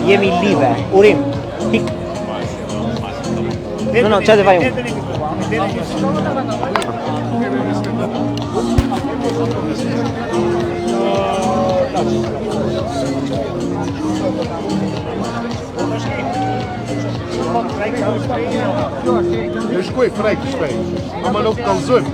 jemi live, urim, pik. No, çfarë të vajmë? Je shkoj frek shpejt, ama nuk kallëzojmë.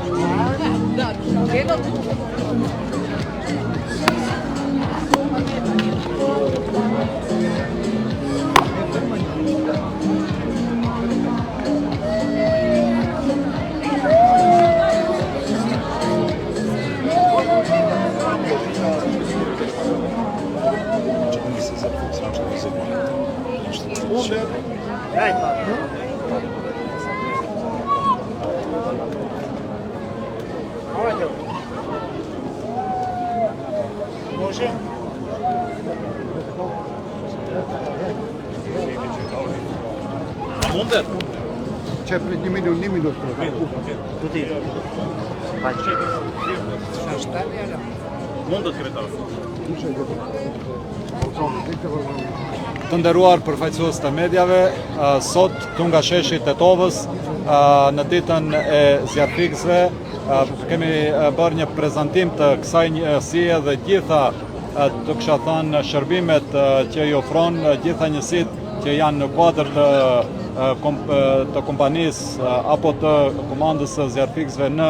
Mundet? Çe prit 1 minut. Tuti. Mundet kretar. Të nderuar përfaqësues të medjave, sot këtu nga sheshi Tetovës, në ditën e zjarfikësve, kemi bërë një prezantim të kësaj njësie dhe gjitha të kisha thënë shërbimet që i ofron gjitha njësitë që janë në kuadër të kompanisë apo të komandës së zjarfikësve në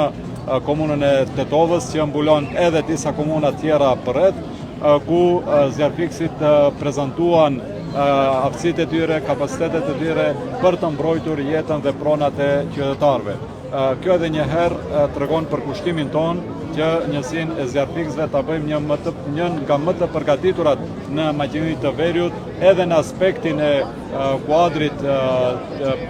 komunën e Tetovës, që mbulon edhe disa komuna tjera përreth, ku zjarfikësit prezantuan aftësitë e tyre, kapacitetet e tyre për të mbrojtur jetën dhe pronat e qytetarëve. Kjo edhe një herë tregon për kushtimin ton që njësinë e zjarfikësve ta bëjmë një nga më të përgatiturat në maqinërinë të veriut, edhe në aspektin e kuadrit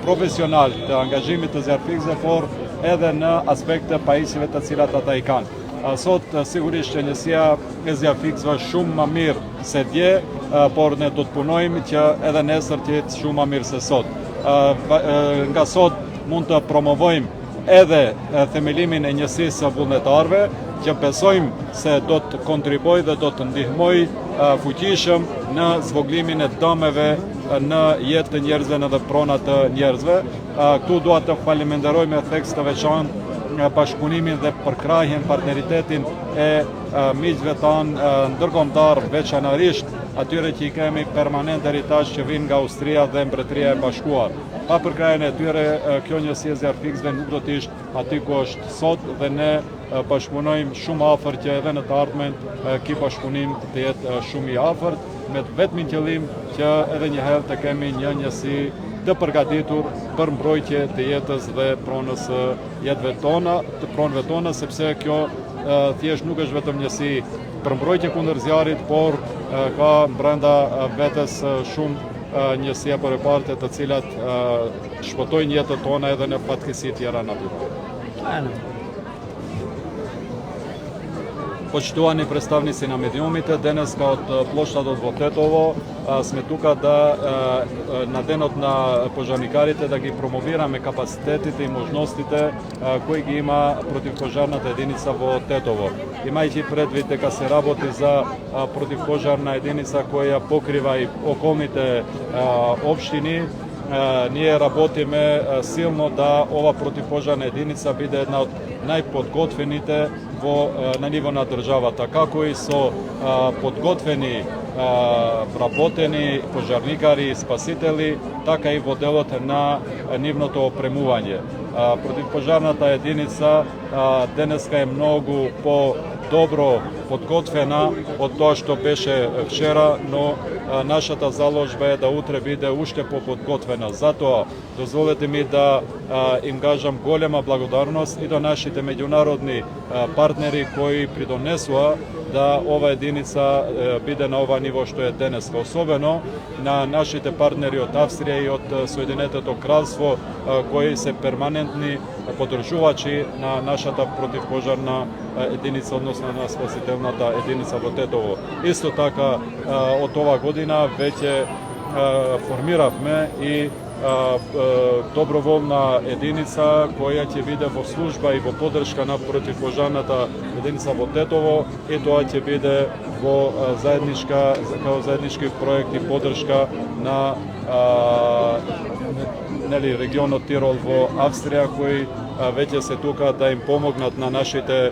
profesional të angazhimit të zjarfikësve, por edhe në aspekt të pajisjeve të cilat ata i kanë. Sot sigurisht që njësia e zjarfikësve është shumë më mirë se dje, por ne do të punojmë që edhe nesër të jetë shumë më mirë se sot. Nga sot mund të promovojmë edhe themelimin e njësisë së vullnetarëve, që besojmë se do të kontribuoj dhe do të ndihmoj fuqishëm në zvoglimin e dëmeve në jetë të njerëzve në dhe pronat të njerëzve. Këtu dua të falenderoj me theks të veçantë bashkëpunimin dhe përkrahjen, partneritetin e miqve tanë ndërkombëtar, veçanërisht atyre që i kemi permanent heritazh që vinë nga Austria dhe Mbretëria e Bashkuar. Pa përkrahjen e tyre, kjo njësi e zjarfikësve nuk do të ishte aty ku është sot, dhe ne bashkëpunojmë shumë afër që edhe në të ardhmen ky bashkëpunim të jetë shumë i afërt, me vetmin qëllim që edhe një herë të kemi një njësi të përgatitur për mbrojtje të jetës dhe pronës jetëve tona, sepse kjo thjesht nuk është vetëm njësi për mbrojtje kundër zjarrit, por ka brenda vetes shumë njësia për e parte të cilat shpëtojnë jetën tona edhe në fatkeqësi tjera natyrore. Poštovani predstavnici na mediumite, danas kao od plošta do Tetovo sme tuka da nadenot na požarnikarите da gi promovirаме капацитетите и можностите кои ги има противпожарната единица во Тетово. Имајќи предвид дека се работи за противпожарна единица која покрива и околните општини, ние работиме силно да ова противпожарна единица биде една од најподготвените на ниво на државата, како и со подготвени вработени пожарникари и спасители, така и во делот на нивното опремување. Противпожарната единица денеска е многу по-добро подготвена од тоа што беше вчера, но нашата заложба е да утре биде уште по-подготвена. Затоа дозволете ми да им кажам голема благодарност и до нашите меѓународни партнери кои придонесува да ова единица биде на ова ниво што е денеска. Особено на нашите партнери од Австрија и од Соединетото кралство, кои се перманентни поддржувачи на нашата противпожарна единица, односно на спасителната единица во Тетово. Исто така, од ова година веќе формиравме и dobrovoljna jedinica koja će biti vo služba i vo podrška na protivpožarната jedinica vo Tetovo i to će biti vo kao zajednički projekt i podrška na regionot Tirol vo Австрија кои веќе се тука да им помогнат на нашите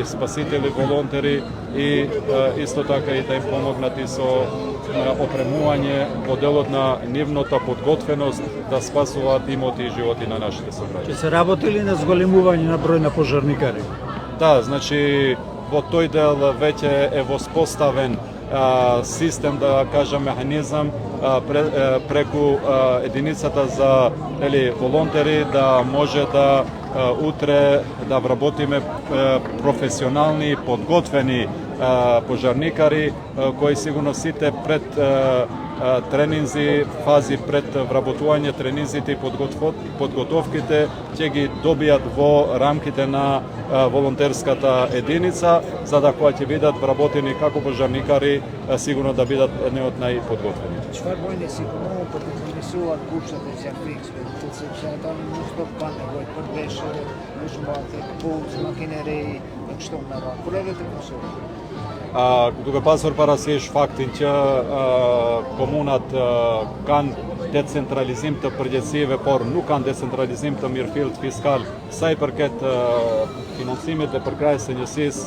спасители, волонтери и исто така и да им помогнат и со опремување во делот на нивната подготвеност да спасуваат имоти и животи на нашите сограѓани. Ќе се работи ли на зголемување на број на пожарникари? Да, значи во тој дел веќе е воспоставен систем, да кажам, механизам преку единицата за волонтери да може да утре да вработиме професионални, подготвени пожарникари кои сигурно сите пред тренинзи, фази пред вработување тренинзите и подготовките ќе ги добијат во рамките на волонтерската единица, за да кога ќе бидат вработени како пожарникари, сигурно да бидат едни од најподготвени. Çfarë bojnë si komunë për të përmirësuar kushtet e zjarfikësve, sepse ata nuk do të kanë nevojë për veshje, ushmate, puzë, makineri e kështu me radhë. Kur edhe të mësojnë. Duke pasur parasysh faktin që komunat kanë decentralizim të përgjegjësive, por nuk kanë decentralizim të mirëfillt fiskal sa i përket financimit dhe përkrajës së njësisë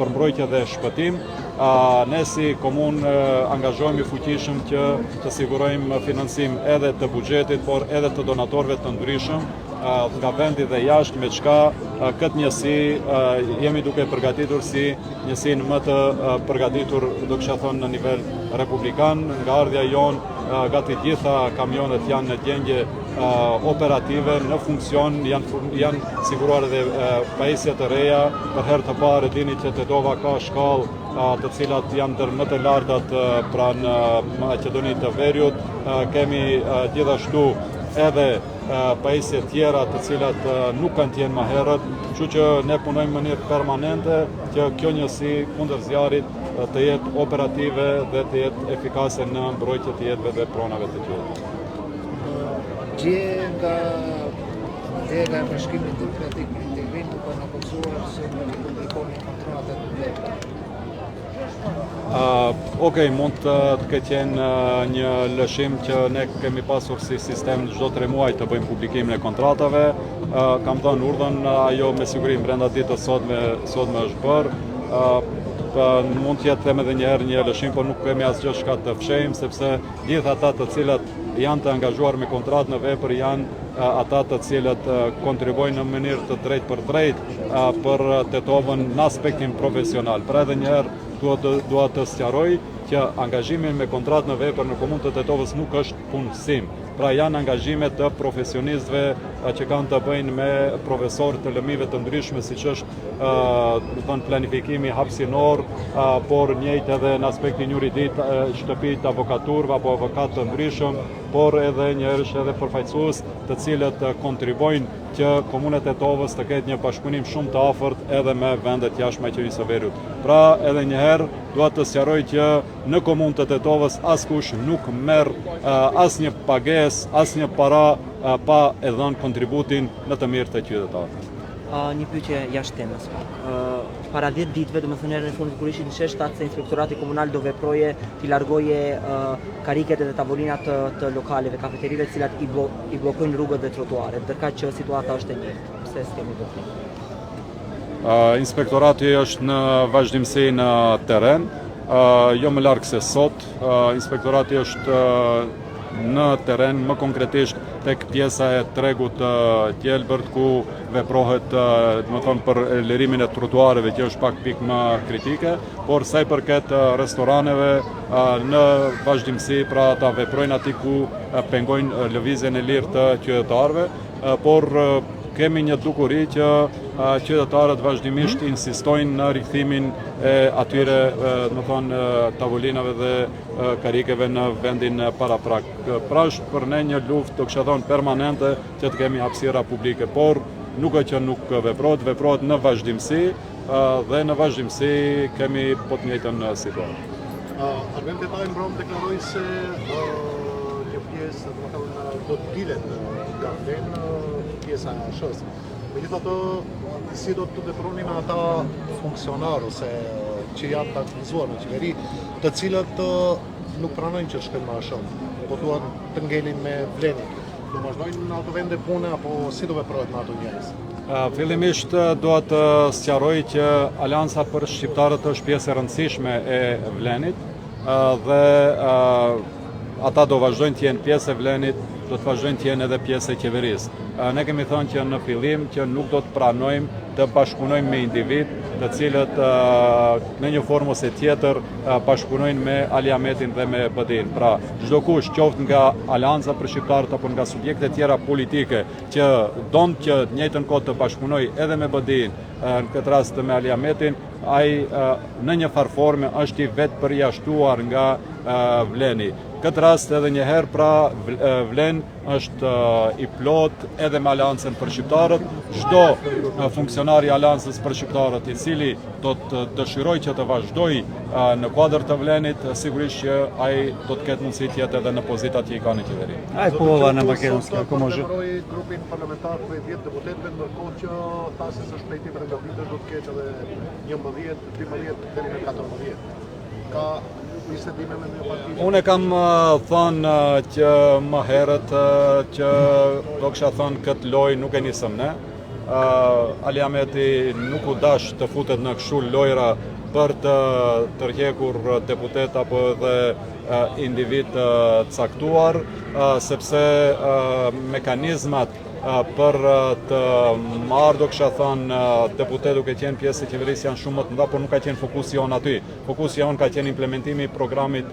për mbrojtje dhe shpëtim, ne si komunë angazhohemi fuqishëm që të sigurojmë financim edhe të buxhetit, por edhe të donatorëve të ndryshëm nga vendi dhe jashtë, me çka këtë njësi jemi duke përgatitur si njësinë më të përgatitur, do kisha thënë, në nivel republikan. Nga ardhja jonë, gati gjitha kamionet janë në gjendje operative, në funksion, janë siguruar edhe pajisje të reja. Për herë të parë dini që Tetova ka shkallë të cilat janë ndër më të lartat pranë Maqedonisë të Veriut. Kemi gjithashtu edhe pajisje tjera të cilat nuk kanë qenë më herët, kështu që ne punojmë në mënyrë permanente që kjo njësi kundër zjarrit të jetë operative dhe të jetë efikase në mbrojtje të jetëve dhe pronave të tjera. Gjë nga dera e bashkimit demokratik për integrim nuk kanë apozuar se nuk i publikonin kontratat në vepra. Okej, mund të ketë qenë një lëshim që ne kemi pasur si sistem çdo 3 muaj të bëjmë publikimin e kontratave. Kam dhënë urdhën, ajo me siguri brenda ditës sotme është bërë. Mund të jetë them edhe një herë një lëshim, por nuk kemi asgjë çka të fshehim, sepse gjithë ata të cilët janë të angazhuar me kontratë në vepër janë ata të cilët kontribuojnë në mënyrë të drejtë për drejtë për Tetovën në aspektin profesional. Pra edhe një herë dua të sqaroj që angazhimi me kontratë në vepër në komunë të Tetovës nuk është punësim. Pra janë angazhime të profesionistëve që kanë të bëjnë me profesorë të lëmive të ndryshme, siç është planifikimi hapësinor, por njëjtë edhe në aspektin juridik, shtëpit avokaturëve apo avokat të ndryshëm, por edhe njërësh edhe përfaqësues të cilët kontribojnë që komuna e Tetovës të ketë një bashkëpunim shumë të afërt edhe me vendet jashtë Maqedonisë së Veriut. Pra edhe një herë dua të sqaroj që në komunën të Tetovës askush nuk merr asnjë pagesë, asnjë para pa e dhënë kontributin në të mirë të qytetarëve. Një pyetje jashtë temës. Para 10 ditëve, domethënë herën e fundit kur ishin në sheshtat, se inspektorati komunal do veproje t'i largoje kariket edhe tavolinat të lokaleve, kafeterive, të cilat i bllokojnë rrugët dhe trotuaret, ndërkaq që situata është e njëjtë. Pse s'kemi veprim? Inspektorati është në vazhdimsi në teren, jo më larg se sot. Inspektorati është në teren, më konkretisht tek pjesa e tregut Tjelbërt, ku veprohet për lirimin e trotuareve, që është pak pikë më kritike, por sa i përket restoraneve në vazhdimsi, pra ata veprojnë aty ku pengojnë lëvizjen e lirë të qytetarëve, por kemi një dukuri që qytetarët vazhdimisht insistojnë në rikthimin e atyre tavolinave dhe karikeve në vendin paraprak. Pra është për ne një luftë, do kisha thënë, permanente që të kemi hapësira publike, por nuk e që nuk veprohet në vazhdimsi dhe në vazhdimsi kemi po të njëjtën situatë. Arvend Betaj Mbrom deklaroi se kjo pjesë, domethënë do të dilet nga vlen pjesa e ASH-s. Megjithatë, si do të veproni me ata funksionar ose që janë të aktivizuar në qeveri, të cilët nuk pranojnë që shkojnë me ASH-n, po duan të ngelin me vlenin. Do vazhdojnë në ato vende pune apo si do veprohet me ato njerëz? Fillimisht do të sqaroj që Alianca për shqiptarët është pjesë e rëndësishme e vlenit dhe ata do vazhdojnë të jenë pjesë e vlenit, do të vazhdojnë të jenë edhe pjesë e qeverisë. Ne kemi thënë që në fillim që nuk do të pranojmë të bashkëpunojmë me individ të cilët në një formë ose tjetër bashkëpunojnë me Aliametin dhe me BDI-n. Pra, çdo kush qoftë nga Alianca për shqiptarët apo nga subjekte tjera politike që don që në njëjtën kohë të bashkëpunojë edhe me BDI-n, në këtë rast me Aliametin, ai në një farë forme është i vetë përjashtuar nga vleni. Këtë rast edhe njëherë pra vlen është i plot edhe me Aliancën për shqiptarët. Çdo funksionar i Aliancës për shqiptarët i cili do të dëshiroj që të vazhdoj në kuadër të vlenit, sigurisht që ai do të ketë mundësi të jetë edhe në pozitat që i ka në qeveri. Aj połowa na Makedonska, ako może. Preferoj grupin parlamentar për 10 deputetëve, ndërkohë që tasi së shpejtimeve nga vitet do të ketë edhe 11, 12 deri në 14. Ka bisedime me një parti? Unë kam thënë që më herët që do kisha thënë këtë lojë nuk e nisëm ne. Aliameti nuk u dash të futet në kështu lojra për të tërhekur deputet apo edhe individ caktuar, sepse mekanizmat për të marrë, do kisha thënë, deputet duke qenë pjesë e qeverisë janë shumë më të mëdha, por nuk ka qenë fokusi jonë aty. Fokusi jonë ka qenë implementimi i programit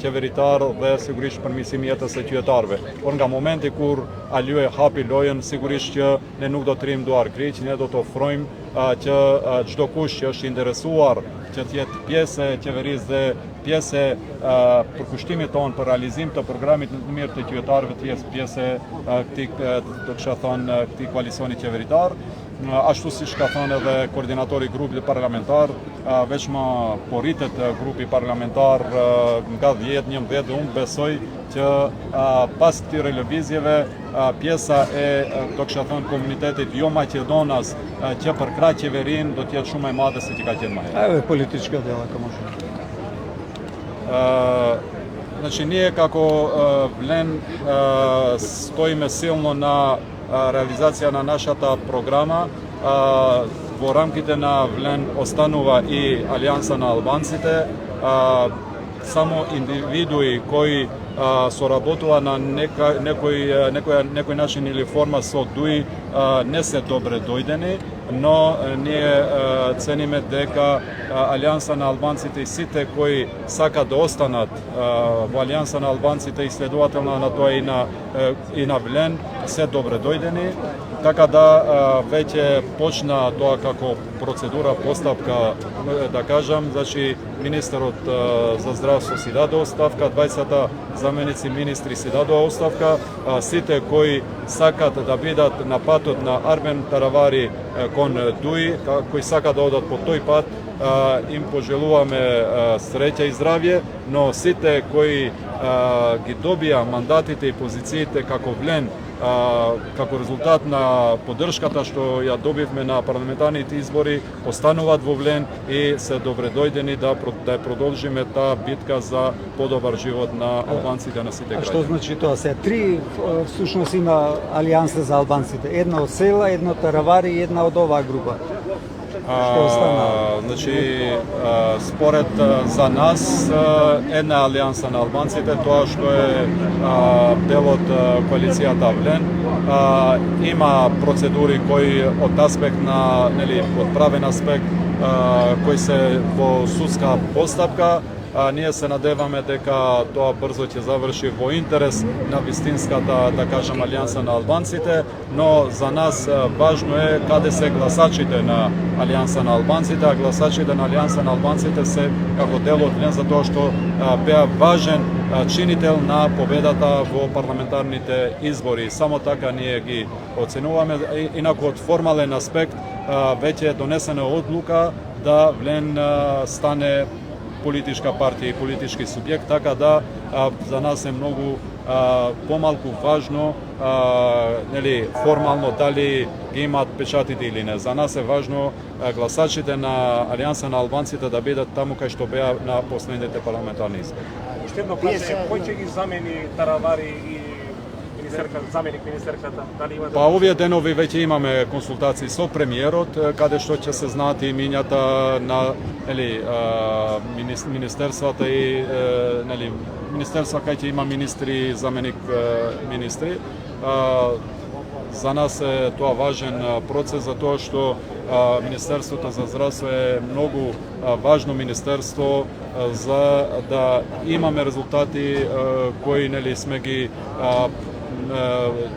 qeveritar dhe sigurisht përmirësimi jetës së qytetarëve. Por nga momenti kur Aliu e hapi lojën, sigurisht që ne nuk do të rrim duar kryq, ne do të ofrojmë që çdo kush që është interesuar që të jetë pjesë e qeverisë dhe pjesë e përkushtimit tonë për realizim të programit në të mirë të qytetarëve të jetë pjesë e këtij koalicioni qeveritar. Ashtu siç ka thënë edhe koordinatori i grupit parlamentar, veç më porritet grupi parlamentar nga 10-11 dhe unë besoj që pas këtyre lëvizjeve pjesa e, do kisha thënë, komunitetit jo Maqedonas që përkrah qeverinë do të jetë shumë e madhe se që ka qenë më herët. Evo je politička dela, ako može. Znači nije kako Vlen stojime silno na realizacija na našata programa, во рамките на Влен останува и Алијанса на албанците, само индивидуи кои соработува на некој начин или форма со ДУИ не се добре дојдени, но ние цениме дека Алијанса на албанците и сите кои сака да останат во Алијанса на албанците и следователно на тоа и на Влен се добре дојдени. Така да веќе почна тоа како процедура, поставка, да кажам, значи министерот за здравство си даде оставка, 20 заменици министри си дадоа оставка, сите кои сакат да бидат на патот на Армен Таравари кон ДУИ, кои сакат да одат по тој пат, им пожелуваме среќа и здравје, но сите кои ги добија мандатите и позициите како Влен, како резултат на поддршката што ја добивме на парламентарните избори, остануваат во Влен и се добре дојдени да продолжиме таа битка за подобар живот на албанците, на сите A граѓани. što znači to? Сега три всушност има Алијанса за албанците. Една од села, една од Таравари и една од оваа група. Што остана? Значи, според за нас една алијанса на албанците, тоа што е дел од коалицијата Влен, има процедури кои од аспект на, нели, од правен аспект, кои се во судска постапка. Ние се надеваме дека тоа брзо ќе заврши во интерес на вистинската, да кажам, алијанса на албанците, но за нас важно е каде се гласачите на алијанса на албанците, а гласачите на алијанса на албанците се како дел од Влен затоа што беа важен чинител на победата во парламентарните избори. Само така ние ги оценуваме. Инаку од формален аспект веќе е донесена одлука да Влен стане политичка партија и политички субјект, така да за нас е многу po malku važno formalno dali imат pečati ili ne. Za nas je važno glasačите na Alijansa na Albancите da бидат таму кај што беа на последните парламентарни избори. Уште едно прашање, кој ќе ги замени Таравари и заменик министерката? Дали има Па овие денови веќе имаме консултации со премиерот, каде што ќе се знаат имињата на министерствата и министерства кај ќе има министри и заменик министри. За нас е тоа важен процес, затоа што Министерството за здравство е многу важно министерство за да имаме резултати кои сме ги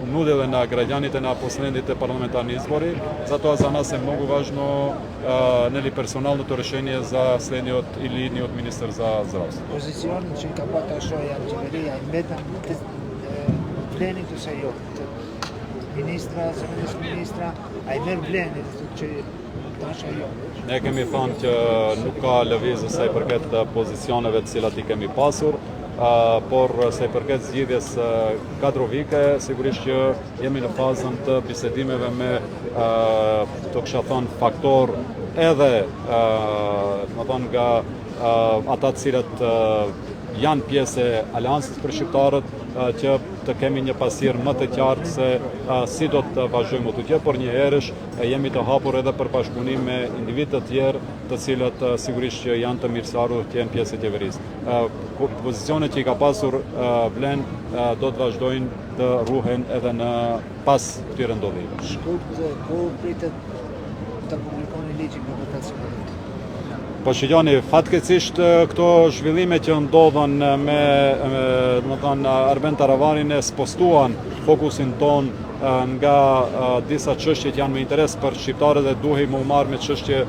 нуделе на граѓаните на последните парламентарни избори. Затоа за нас е многу важно персоналното решение за следниот или идниот министер за здравство. Pozicionin që ka pa të shoja qeveria, i mbetën blenin të se jo. Ministra, zëvendës ministra, a i merë blenin që të asha jo. Ne kemi thënë që nuk ka lëvizje sa i përket pozicioneve të cilat i kemi pasur, por sa i përket zgjidhjes kadrovike, sigurisht që jemi në fazën të bisedimeve me të kisha thënë faktor edhe nga ata të cilët janë pjesë e Aleancës për shqiptarët që të kemi një pasirë më të qartë se si do të vazhdojmë të tjerë, por një herësh jemi të hapur edhe për bashkëpunim me individ të tjerë të cilët sigurisht që janë të mirësarur të jenë pjesë e qeverisë. Pozicionet që i ka pasur Vlen do të vazhdojnë të ruhen edhe në pas këtyre ndodhive. Shkurt, ku pritet të publikoni ligjin në votacionit? Po shikoni, fatkeqësisht këto zhvillime që ndodhen me Arben Taravarin e spostuan fokusin ton nga disa çështje që janë me interes për shqiptarët dhe duhej më marrë me çështje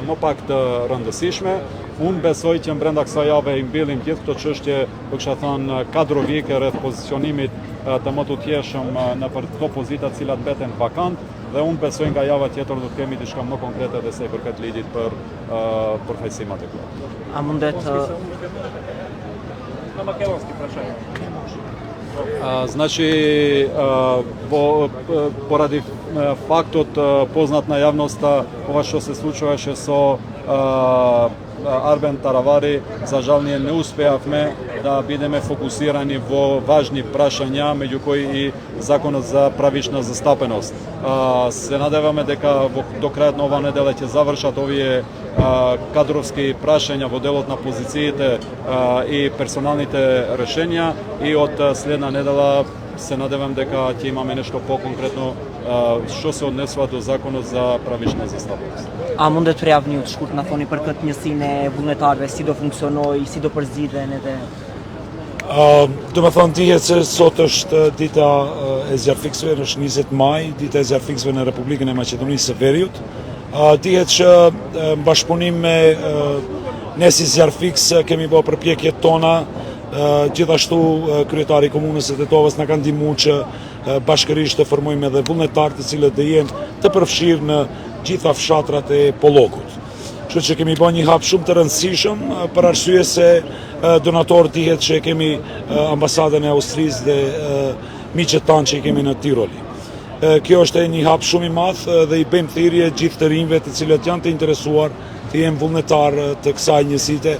më pak të rëndësishme. Unë besoj që brenda kësaj jave i mbyllim gjithë këto çështje, do kisha thënë kadrovike rreth pozicionimit të më të tjeshëm në për këto pozita të cilat mbeten vakant, dhe unë besoj nga java tjetër do të kemi diçka më konkrete dhe se i përket ligjit për përfaqësimat e këtu. A mundet Na makedonski prashanje. Значи, поради фактот познат на јавноста, ова што се случуваше со Арбен Таравари, за жал ние не успеавме да бидеме фокусирани во важни прашања, меѓу кои и законот за правична застапеност. Се надеваме дека до крајот на оваа недела ќе завршат овие кадровски прашања во делот на позициите и персоналните решенја и од следна недела се надевам дека ќе имаме нешто по-конкретно што се однесува до законот за правична застапеност. A mundet të javë një të shkurt na thoni për këtë njësinë e vullnetarëve, si do funksionoj, si do përzgjidhen edhe Do me thonë dihet se sot është dita e zjarfikësve, është 20 maj, dita e zjarfikësve në Republikën e Maqedonisë së Veriut. Dihet që në bashkëpunim me ne si zjarfikës kemi bërë përpjekjet tona, gjithashtu kryetari i komunës së Tetovës na ka ndihmuar që bashkërisht të formojmë edhe vullnetarë të cilët do jenë të përfshirë në gjitha fshatrat e Pollokut. Kështu që kemi bërë një hap shumë të rëndësishëm për arsye se donator dihet që kemi ambasadën e Austrisë dhe miqët tanë që i kemi në Tiroli. Kjo është një hap shumë i madh dhe i bëjmë thirrje gjithë të rinjve të cilët janë të interesuar të jenë vullnetar të kësaj njësite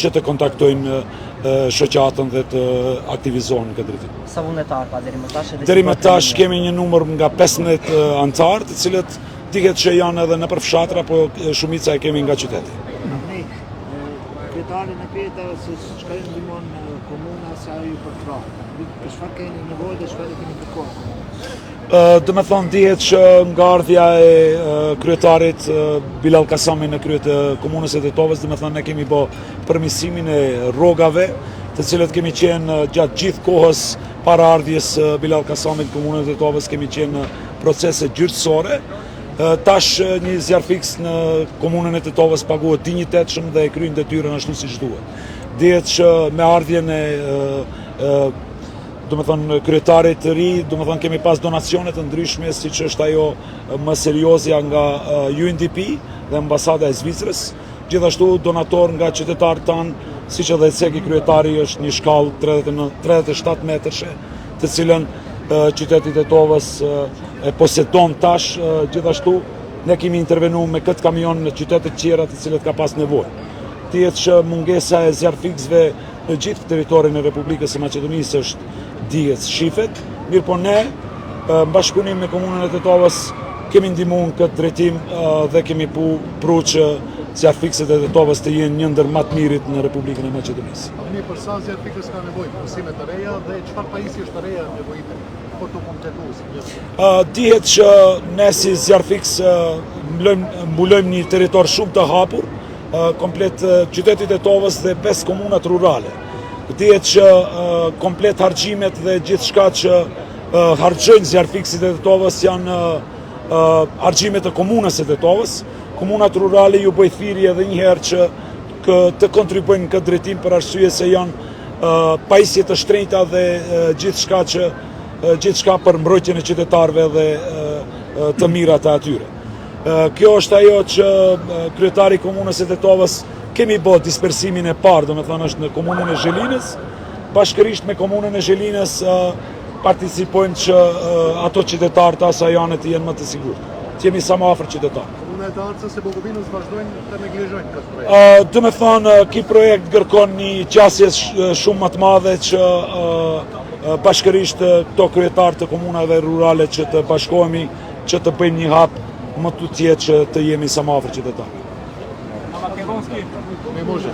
që të kontaktojnë shoqatën dhe të aktivizohen në këtë drejtim. sa vullnetar pa deri më tash edhe Deri më tash kemi një numër nga 15 anëtar, të cilët dihet që janë edhe nëpër fshatra, po shumica e kemi nga qyteti. Ne, kryetari në pyeta se çka ju ndihmon komuna sa ju për krah. Për çfarë keni nevojë dhe çfarë keni kërkuar? Do me thonë dihet që nga ardhja e kryetarit Bilal Kasami në krye të komunës së Tetovës, do me thonë ne kemi bë përmirësimin e rrogave, të cilët kemi qenë gjatë gjithë kohës para ardhjes Bilal Kasamit në komunën e Tetovës, kemi qenë në procese gjyrtësore. Tash një zjarfiks në komunën e Tetovës paguhet dinjitetshëm dhe e kryen detyrën ashtu siç duhet. Dihet që me ardhjen e do me thonë kryetarit të ri, do me thonë kemi pas donacione të ndryshme, siç është ajo më seriozja nga UNDP dhe ambasada e Zvicrës. gjithashtu donator nga qytetarët tanë, siç edhe Ceki kryetari është një shkallë 37 metrëshe, të cilën qyteti Tetovës e posedon tash. Gjithashtu ne kemi intervenu me këtë kamion në qytetet tjera të cilët ka pas nevojë. Dihet që mungesa e zjarfiksve në gjithë teritorin e Republikës së Maqedonisë është dihet shifet, mirë po ne bashkëpunim me komunën e Tetovës kemi ndihmuar në këtë drejtim dhe kemi pru që zjarfikset e Tetovës të jenë një ndër më të mirit në Republikën e Maqedonisë. Mirë, për sa zjarfikës ka nevojë, mësime të reja dhe çfarë pajisje të reja nevojite për të kompletuar? Dihet që ne si zjarfiks mbulojmë një territor shumë të hapur, komplet qyteti Tetovës dhe 5 komunat rurale. Dihet që komplet harxhimet dhe gjithçka që harxhojnë zjarfiksit e Tetovës janë harxhimet e komunës së Tetovës. Komunat rurale ju bëj thirrje edhe një herë që të kontribuojnë në këtë drejtim për arsye se janë pajisje të shtrenjta dhe gjithçka për mbrojtjen e qytetarëve dhe të mirat e atyre. Kjo është ajo që kryetari i komunës së Tetovës kemi bërë dispersimin e parë, domethënë është në komunën e Zhelinës, bashkërisht me komunën e Zhelinës participojmë që ato qytetarët asajane të jenë më të sigurt. Të jemi sa më afër qytetarëve. Komunat e Arcës e Bogovinës vazhdojnë të neglizhojnë këtë projekt. Domethënë, ky projekt kërkon një qasje shumë më të madhe që bashkërisht këto kryetarë të komunave rurale që të bashkohemi, që të bëjmë një hap më të tjetë që të jemi sa më afër qytetarëve. Македонски. Не може.